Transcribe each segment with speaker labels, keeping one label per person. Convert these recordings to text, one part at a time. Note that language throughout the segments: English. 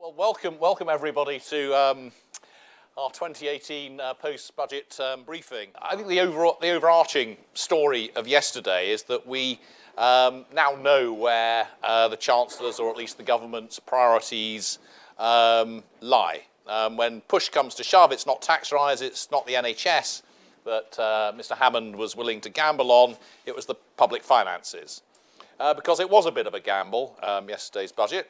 Speaker 1: Well, welcome everybody to our 2018 post-budget briefing. I think the overarching story of yesterday is that we now know where the Chancellor's, or at least the government's, priorities lie. When push comes to shove, it's not tax rise, it's not the NHS that Mr. Hammond was willing to gamble on, it was the public finances. Because it was a bit of a gamble, yesterday's budget.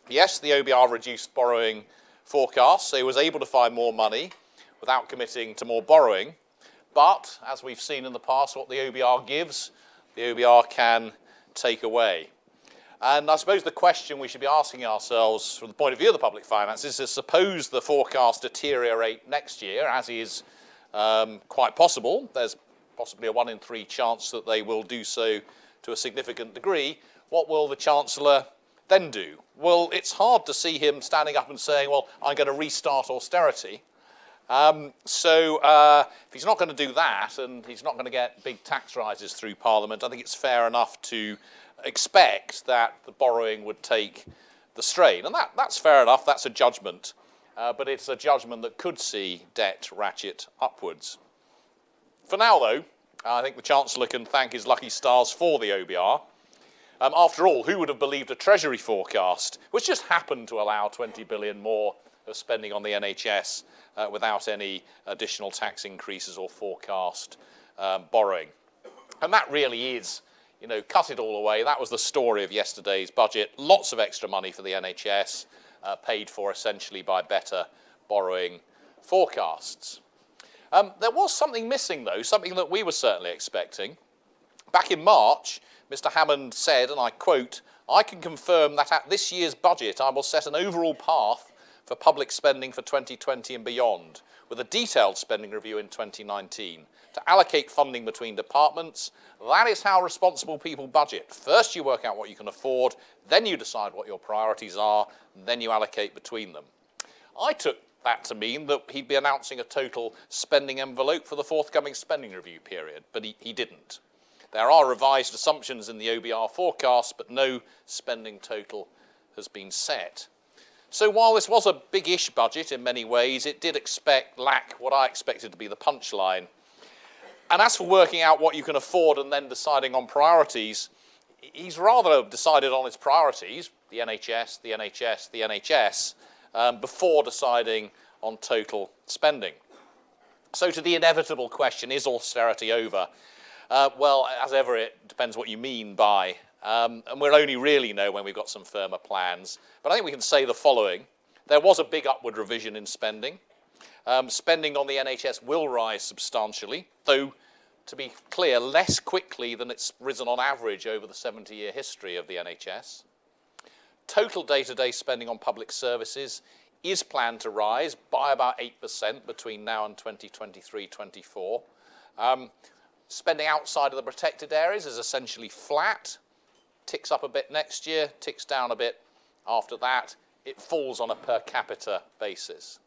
Speaker 1: Yes, the OBR reduced borrowing forecasts, so he was able to find more money without committing to more borrowing. But, as we've seen in the past, what the OBR gives, the OBR can take away. And I suppose the question we should be asking ourselves from the point of view of the public finances is, suppose the forecasts deteriorate next year, as is quite possible. There's possibly a 1 in 3 chance that they will do so to a significant degree. What will the Chancellor then do? Well, it's hard to see him standing up and saying, well, I'm going to restart austerity. If he's not going to do that, and he's not going to get big tax rises through Parliament, I think it's fair enough to expect that the borrowing would take the strain. And that's fair enough, that's a judgment. But it's a judgment that could see debt ratchet upwards. For now, though, I think the Chancellor can thank his lucky stars for the OBR. After all, who would have believed a Treasury forecast, which just happened to allow 20 billion more of spending on the NHS without any additional tax increases or forecast borrowing? And that really is, cut it all away. That was the story of yesterday's budget. Lots of extra money for the NHS, paid for essentially by better borrowing forecasts. There was something missing, though, something that we were certainly expecting. Back in March, Mr. Hammond said, and I quote, "I can confirm that at this year's budget I will set an overall path for public spending for 2020 and beyond, with a detailed spending review in 2019, to allocate funding between departments. That is how responsible people budget. First you work out what you can afford, then you decide what your priorities are, and then you allocate between them." I took that to mean that he'd be announcing a total spending envelope for the forthcoming spending review period, but he didn't. There are revised assumptions in the OBR forecast, but no spending total has been set. So while this was a big-ish budget in many ways, it did lack what I expected to be the punchline. And as for working out what you can afford and then deciding on priorities, he's rather decided on his priorities, the NHS, the NHS, the NHS, before deciding on total spending. So to the inevitable question, is austerity over? Well, as ever, it depends what you mean by, and we'll only really know when we've got some firmer plans. But I think we can say the following. There was a big upward revision in spending. Spending on the NHS will rise substantially, though, to be clear, less quickly than it's risen on average over the 70-year history of the NHS. Total day-to-day spending on public services is planned to rise by about 8% between now and 2023-24. Spending outside of the protected areas is essentially flat, ticks up a bit next year, ticks down a bit after that. It falls on a per capita basis.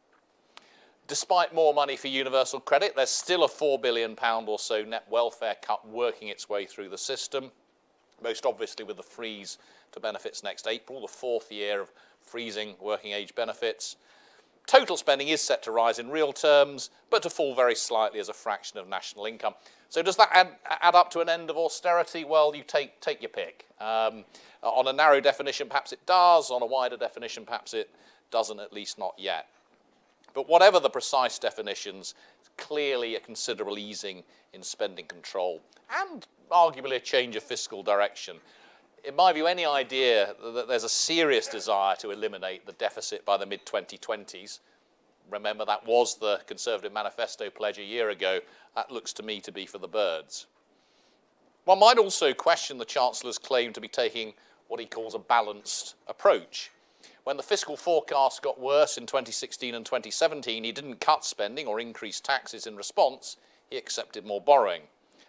Speaker 1: Despite more money for universal credit, there's still a £4 billion or so net welfare cut working its way through the system, most obviously with the freeze to benefits next April, the 4th year of freezing working age benefits. Total spending is set to rise in real terms, but to fall very slightly as a fraction of national income. So does that add up to an end of austerity? Well, you take your pick. On a narrow definition, perhaps it does. On a wider definition, perhaps it doesn't, at least not yet. But whatever the precise definitions, clearly a considerable easing in spending control and arguably a change of fiscal direction. In my view, any idea that there's a serious desire to eliminate the deficit by the mid-2020s, remember that was the Conservative manifesto pledge a year ago, that looks to me to be for the birds. One might also question the Chancellor's claim to be taking what he calls a balanced approach. When the fiscal forecast got worse in 2016 and 2017, he didn't cut spending or increase taxes in response, he accepted more borrowing.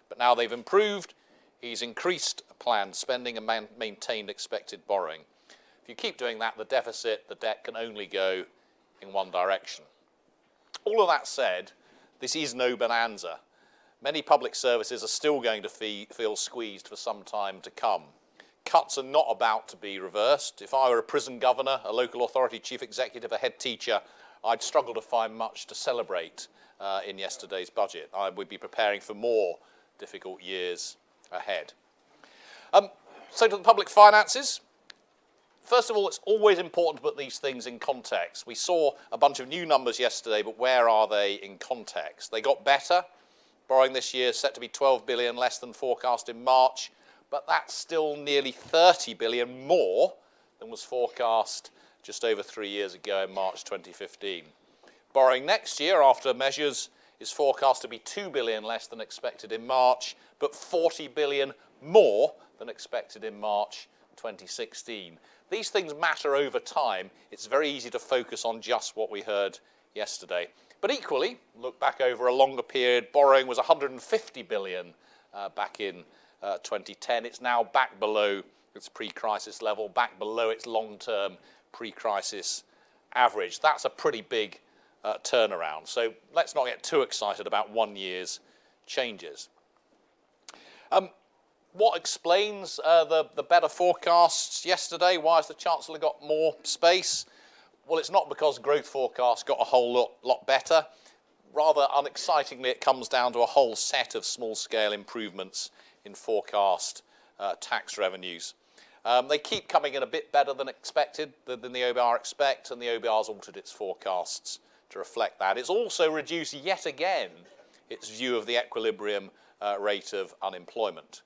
Speaker 1: But now they've improved, he's increased planned spending and maintained expected borrowing. If you keep doing that, the deficit, the debt can only go in one direction. All of that said, this is no bonanza. Many public services are still going to feel squeezed for some time to come. cuts are not about to be reversed. If I were a prison governor, a local authority chief executive, a head teacher, I'd struggle to find much to celebrate in yesterday's budget. I would be preparing for more difficult years ahead. So to the public finances. First of all, it's always important to put these things in context. We saw a bunch of new numbers yesterday, but where are they in context? They got better. Borrowing this year is set to be 12 billion less than forecast in March, but that's still nearly 30 billion more than was forecast just over 3 years ago in March 2015. Borrowing next year, after measures, is forecast to be 2 billion less than expected in March, but 40 billion more than expected in March 2016. These things matter over time. It's very easy to focus on just what we heard yesterday. But equally, look back over a longer period, borrowing was 150 billion back in 2010. It's now back below its pre-crisis level, back below its long-term pre-crisis average. That's a pretty big turnaround. So let's not get too excited about 1 year's changes. What explains the better forecasts yesterday? Why has the Chancellor got more space? Well, it's not because growth forecasts got a whole lot better. Rather unexcitingly, it comes down to a whole set of small-scale improvements in forecast tax revenues. They keep coming in a bit better than expected, than the OBR expect, and the OBR's altered its forecasts to reflect that. It's also reduced yet again its view of the equilibrium rate of unemployment.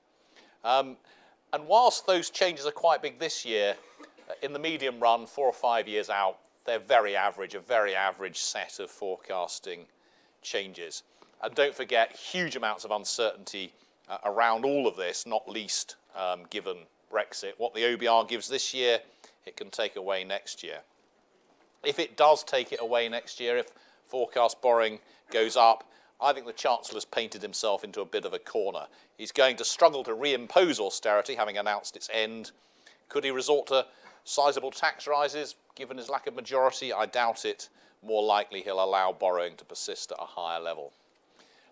Speaker 1: And whilst those changes are quite big this year, in the medium run, 4 or 5 years out, they're very average, a very average set of forecasting changes. And don't forget, huge amounts of uncertainty around all of this, not least given Brexit. What the OBR gives this year, it can take away next year. If it does take it away next year, if forecast borrowing goes up, I think the Chancellor's painted himself into a bit of a corner. He's going to struggle to reimpose austerity, having announced its end. Could he resort to sizable tax rises, given his lack of majority? I doubt it. More likely he'll allow borrowing to persist at a higher level.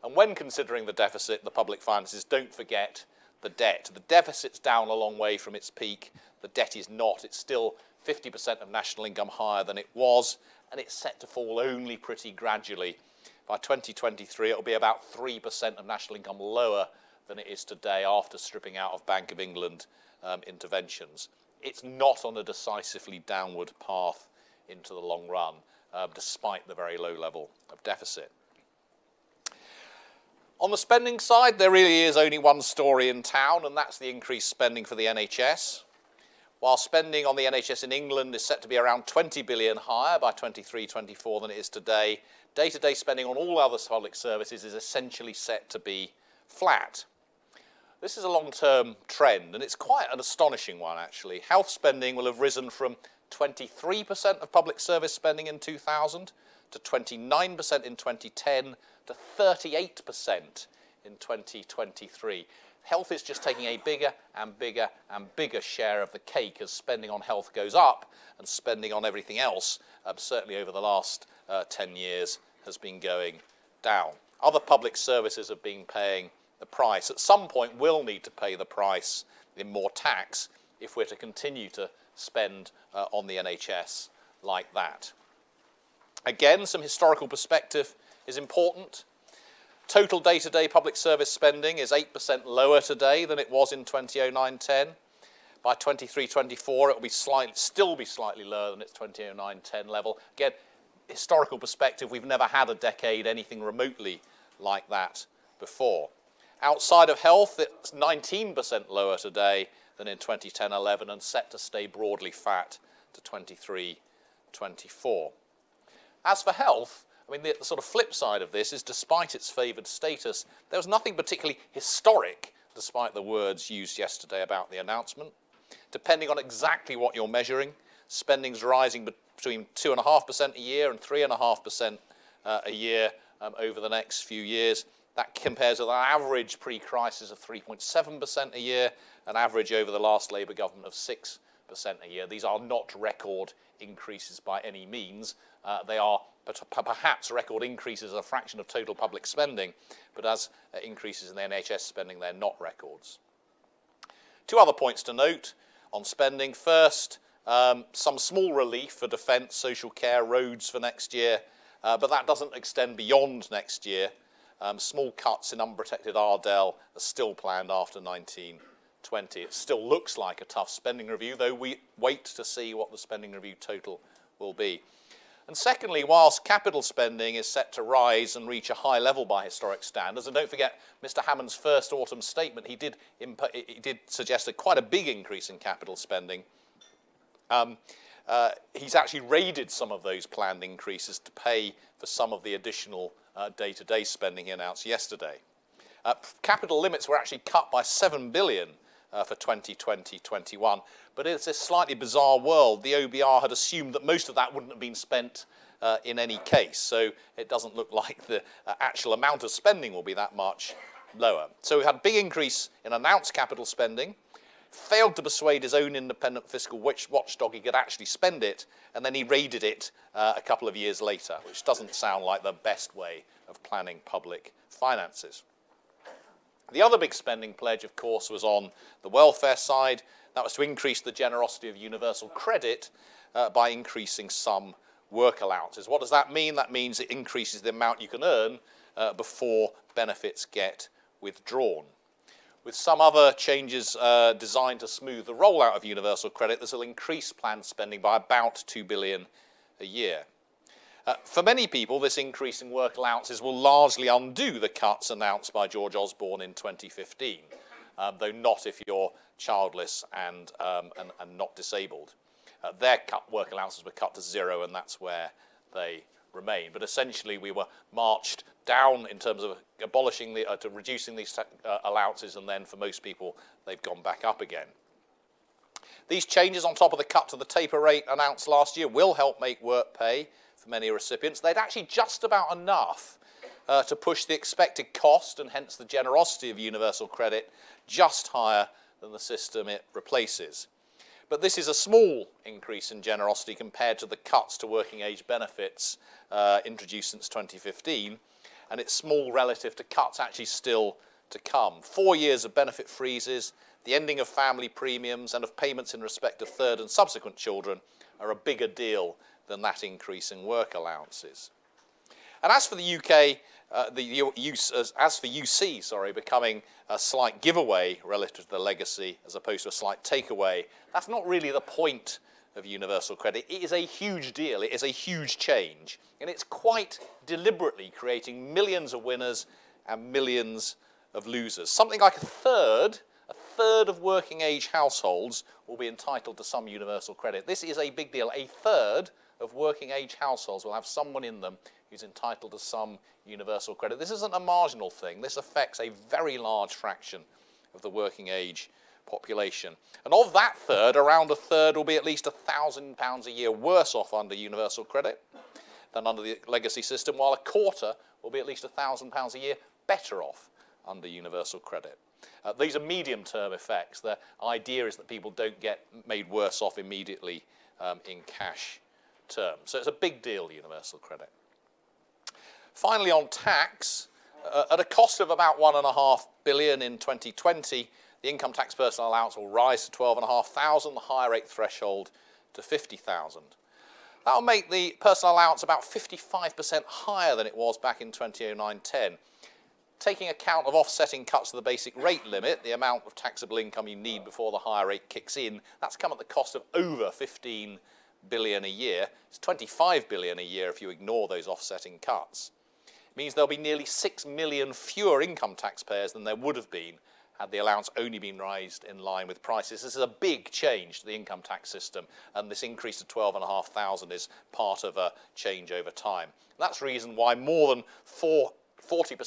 Speaker 1: And when considering the deficit, the public finances, don't forget the debt. The deficit's down a long way from its peak. The debt is not. It's still 50% of national income higher than it was, and it's set to fall only pretty gradually. By 2023, it'll be about 3% of national income lower than it is today after stripping out of Bank of England interventions. It's not on a decisively downward path into the long run, despite the very low level of deficit. On the spending side, there really is only one story in town, and that's the increased spending for the NHS. While spending on the NHS in England is set to be around 20 billion higher by 23-24 than it is today, day-to-day spending on all other public services is essentially set to be flat. This is a long-term trend, and it's quite an astonishing one, actually. Health spending will have risen from 23% of public service spending in 2000 to 29% in 2010 to 38% in 2023. Health is just taking a bigger and bigger and bigger share of the cake as spending on health goes up and spending on everything else, certainly over the last 10 years, has been going down. Other public services have been paying the price. At some point, we'll need to pay the price in more tax if we're to continue to spend on the NHS like that. Again, some historical perspective is important. Total day-to-day public service spending is 8% lower today than it was in 2009-10. By 23-24, it will be still be slightly lower than its 2009-10 level. Again, historical perspective, we've never had a decade anything remotely like that before. Outside of health, it's 19% lower today than in 2010-11 and set to stay broadly flat to 23-24. As for health, I mean, the sort of flip side of this is, despite its favoured status, there was nothing particularly historic, despite the words used yesterday about the announcement. Depending on exactly what you're measuring, spending's rising between 2.5% a year and 3.5% a year over the next few years. That compares with an average pre-crisis of 3.7% a year, an average over the last Labour government of 6% a year. These are not record increases by any means. They are perhaps record increases as a fraction of total public spending, but as increases in the NHS spending, they're not records. Two other points to note on spending. First, some small relief for defence, social care, roads for next year, but that doesn't extend beyond next year. Small cuts in unprotected Ardell are still planned after 1920. It still looks like a tough spending review, though we wait to see what the spending review total will be. And secondly, whilst capital spending is set to rise and reach a high level by historic standards, and don't forget Mr. Hammond's first autumn statement, he did suggest quite a big increase in capital spending. He's actually raided some of those planned increases to pay for some of the additional day-to-day spending he announced yesterday. Capital limits were actually cut by £7 billion for 2020-21, but it's a slightly bizarre world. The OBR had assumed that most of that wouldn't have been spent in any case, so it doesn't look like the actual amount of spending will be that much lower. So we had a big increase in announced capital spending, failed to persuade his own independent fiscal watchdog he could actually spend it, and then he raided it a couple of years later, which doesn't sound like the best way of planning public finances. The other big spending pledge, of course, was on the welfare side. That was to increase the generosity of universal credit by increasing some work allowances. What does that mean? That means it increases the amount you can earn before benefits get withdrawn. With some other changes designed to smooth the rollout of universal credit, this will increase planned spending by about £2 billion a year. For many people, this increase in work allowances will largely undo the cuts announced by George Osborne in 2015, though not if you're childless and not disabled. Their work allowances were cut to zero, and that's where they remain. But essentially, we were marched down in terms of abolishing to reducing these allowances, and then for most people, they've gone back up again. These changes on top of the cut to the taper rate announced last year will help make work pay for many recipients. They'd actually just about enough to push the expected cost and hence the generosity of universal credit just higher than the system it replaces. But this is a small increase in generosity compared to the cuts to working age benefits introduced since 2015, and it's small relative to cuts actually still to come. 4 years of benefit freezes, the ending of family premiums and of payments in respect of third and subsequent children are a bigger deal than that increase in work allowances. And as for the UK, as for UC, becoming a slight giveaway relative to the legacy as opposed to a slight takeaway, that's not really the point of universal credit. It is a huge deal. It is a huge change. And it's quite deliberately creating millions of winners and millions of losers. Something like a third of working age households will be entitled to some universal credit. This is a big deal. A third of working age households will have someone in them who's entitled to some universal credit. This isn't a marginal thing. This affects a very large fraction of the working age population. And of that third, around a third will be at least £1,000 a year worse off under universal credit than under the legacy system, while a quarter will be at least £1,000 a year better off under universal credit. These are medium-term effects. The idea is that people don't get made worse off immediately in cash terms. So it's a big deal, universal credit. Finally, on tax, at a cost of about £1.5 billion in 2020, the income tax personal allowance will rise to £12,500, the higher rate threshold to £50,000. That will make the personal allowance about 55% higher than it was back in 2009-10. Taking account of offsetting cuts to the basic rate limit, the amount of taxable income you need before the higher rate kicks in, that's come at the cost of over £15 billion a year. It's £25 billion a year if you ignore those offsetting cuts. It means there'll be nearly 6 million fewer income taxpayers than there would have been had the allowance only been raised in line with prices. This is a big change to the income tax system, and this increase to £12,500 is part of a change over time. That's the reason why more than 40%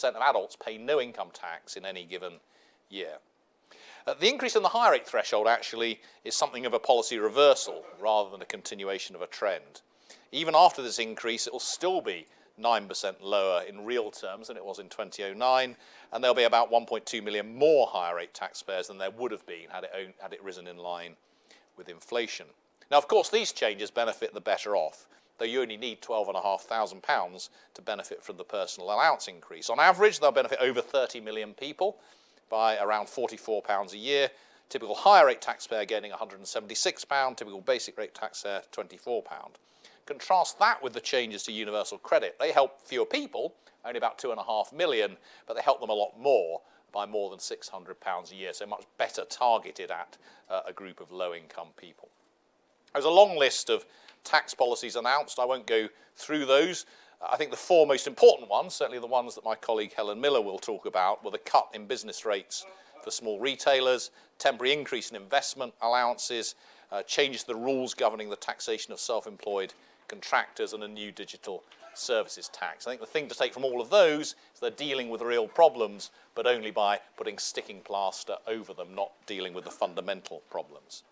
Speaker 1: of adults pay no income tax in any given year. The increase in the higher rate threshold actually is something of a policy reversal rather than a continuation of a trend. Even after this increase, it will still be 9% lower in real terms than it was in 2009, and there'll be about 1.2 million more higher rate taxpayers than there would have been had it risen in line with inflation. Now, of course, these changes benefit the better off, though you only need £12,500 to benefit from the personal allowance increase. On average, they'll benefit over 30 million people by around £44 a year. Typical higher rate taxpayer getting £176, typical basic rate taxpayer £24. Contrast that with the changes to universal credit. They help fewer people, only about 2.5 million, but they help them a lot more, by more than £600 a year, so much better targeted at a group of low-income people. There's a long list of tax policies announced. I won't go through those. I think the four most important ones, certainly the ones that my colleague Helen Miller will talk about, were the cut in business rates for small retailers, temporary increase in investment allowances, changes to the rules governing the taxation of self-employed contractors, and a new digital services tax. I think the thing to take from all of those is they're dealing with real problems, but only by putting sticking plaster over them, not dealing with the fundamental problems.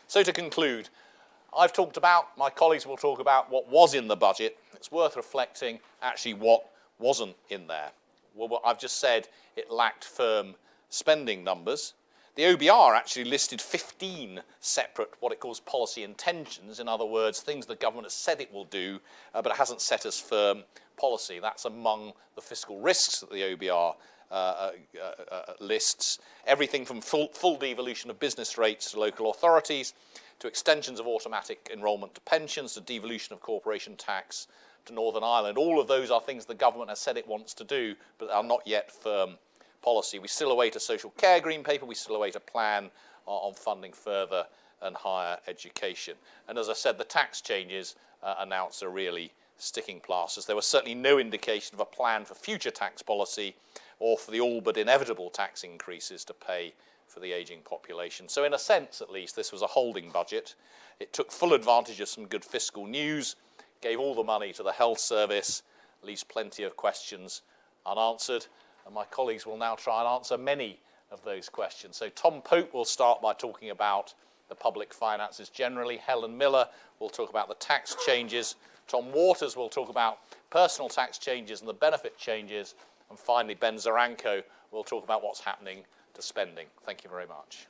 Speaker 1: So to conclude, I've talked about, my colleagues will talk about what was in the budget. It's worth reflecting actually what wasn't in there. Well, what I've just said, it lacked firm spending numbers. The OBR actually listed 15 separate, what it calls policy intentions, in other words, things the government has said it will do, but it hasn't set as firm policy. That's among the fiscal risks that the OBR lists. Everything from full devolution of business rates to local authorities, to extensions of automatic enrolment to pensions, to devolution of corporation tax to Northern Ireland. All of those are things the government has said it wants to do, but are not yet firm policy. We still await a social care green paper. We still await a plan on funding further and higher education. And as I said, the tax changes announced are really sticking plasters. There was certainly no indication of a plan for future tax policy or for the all but inevitable tax increases to pay for the ageing population. So in a sense, at least, this was a holding budget. It took full advantage of some good fiscal news, gave all the money to the health service, leaves plenty of questions unanswered. And my colleagues will now try and answer many of those questions. So Tom Pope will start by talking about the public finances generally. Helen Miller will talk about the tax changes. Tom Waters will talk about personal tax changes and the benefit changes. And finally, Ben Zaranko will talk about what's happening to spending. Thank you very much.